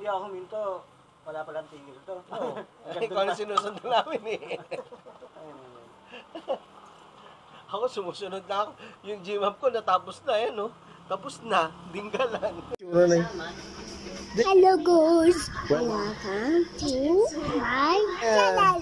hindi ako huminto, wala palang tigil to. Oo. Ikaw na sinusunod namin eh. Ako sumusunod na ako. Yung G-Map ko natapos na eh, no? Tapos na, dinggalan. Hello guys! Welcome to my channel!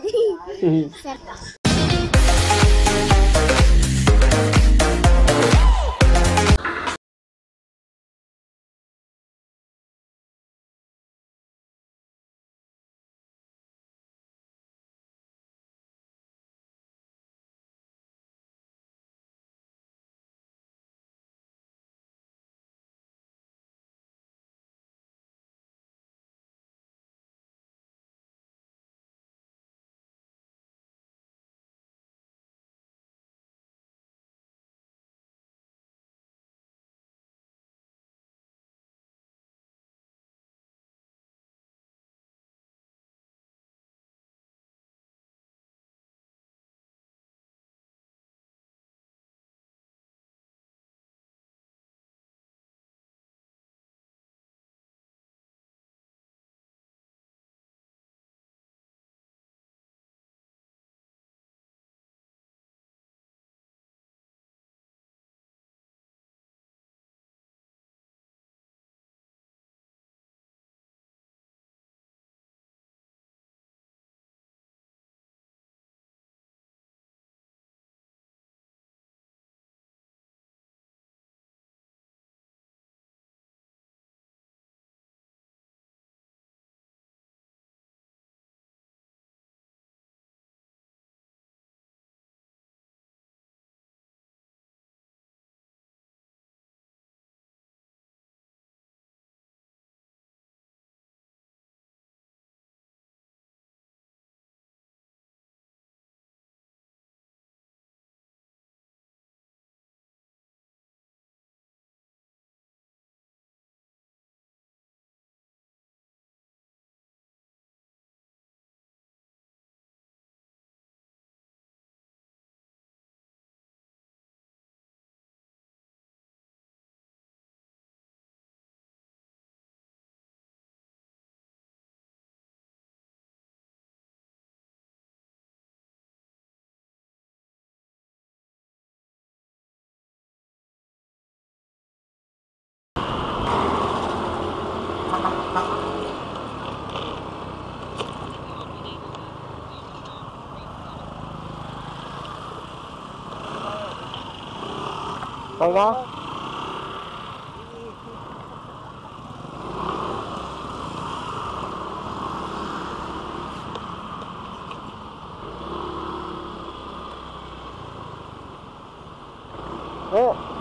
Wala? Oh.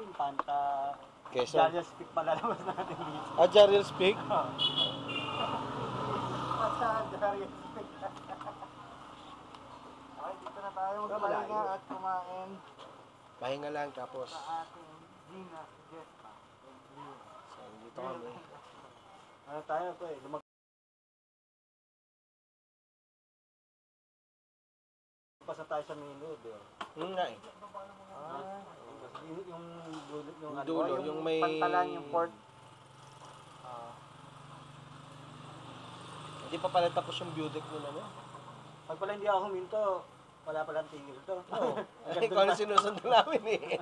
natin, Panta, Quezon. Darius Peak palalabas natin dito. Ah, Jarrell Speak? Basta Darius Peak. Okay, dito na tayo magpahinga at kumain Pahinga lang tapos. sa ating Gina Jespa. So, dito kami. Ano tayo to eh, lumagpasa tayo sa menu, di ba? Nga eh. Yung dulo, yung Yung dulo, yung may... pantalan, yung port. Hindi pa pala tapos yung view deck nila, no? Pag pala hindi ako huminto, wala palang tigil to. Oo. Ay, kung ano sinusunod namin eh.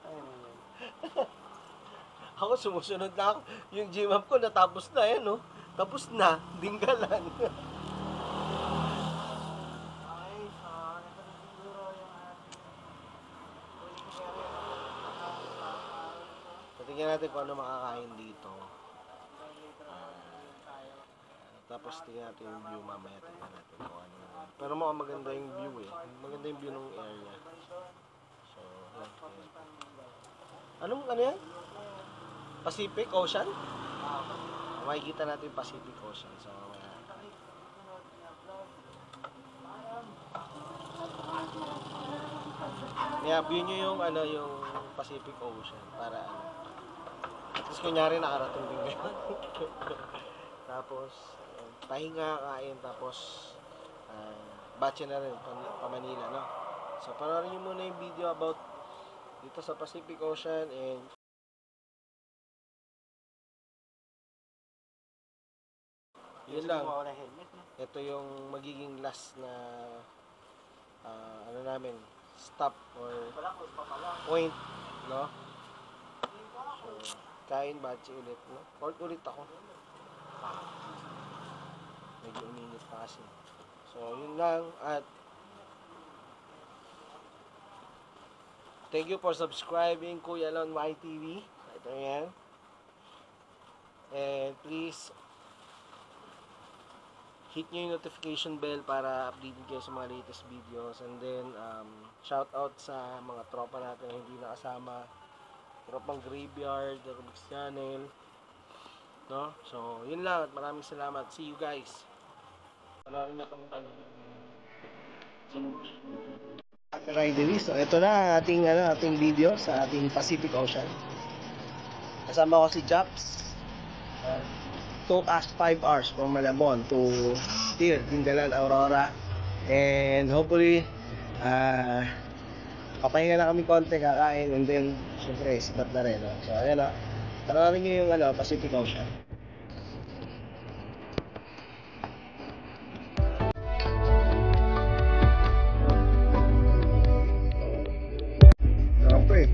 Ayun. Ako sumusunod na ako. Yung GMAP ko natapos na yan, no? Tapos na, dinggalan. Okay, so ito na siguro yung Patingnan natin kung ano makakain dito. Tapos tingnan natin yung view mamaya. Tingnan natin kung ano. Pero mukhang maganda yung view eh. Maganda yung view ng area. So, anong ano yan? Pacific Ocean? Makikita natin yung Pacific Ocean. So, mamaya. Yeah, view nyo yung ano, yung Pacific Ocean para ano. Tapos kunyari nakarating din kayo. Tapos pahinga, kain, tapos batche na rin pa Manila, no? So panoorin nyo muna yung video about dito sa Pacific Ocean and yun lang. Wala helmet, no? Ito yung magiging last na ano namin, stop or Wala ko pa pala. point, no? So, kain, batche ulit, no? Pork ulit ako. Medyo uminit pa kasi. So, yun lang. At thank you for subscribing Kuya Lon YTV. Ito yan. And please hit nyo yung notification bell para updated kayo sa mga latest videos. And then, shout out sa mga tropa natin na hindi nakasama. Tropang Graveyard, The Rubik's Channel. No? So, yun lang. At maraming salamat. See you guys. Panoorin na itong So, ito na ang ating video sa ating Pacific Ocean. Kasama ko si Japs. Took us 5 hours from Malabon to here, Dingalan, Aurora. And hopefully, papahinga na kami konti, kakain, and then, syempre, sipat na rin. No? So, ayan o. Panoorin nyo yung Pacific Ocean. Okay.